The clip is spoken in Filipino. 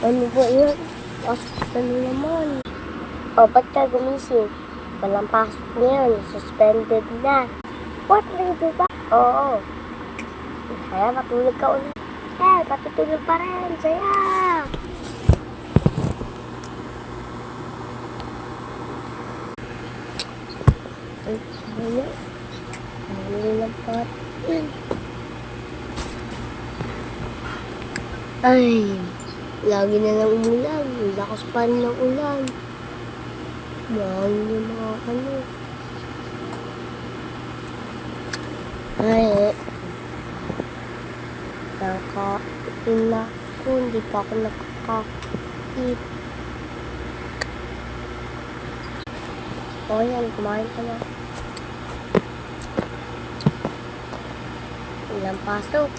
Ano ba yun? Ano naman? O, ba't ka gumising? Walang pasok ngayon. Suspended na. What? Libre ba? Oo. Kaya matulog ka ulit. Patutulog pa rin. Saya! Ay, ano? Ano lang pa? Ay, lagi na lang umulan. Lakas pa rin ng ulan. Mahal yung mga ano. Ay, nakakain na ako. Hindi pa ako nakakain. O yan, kumain ka na. Walang pasok.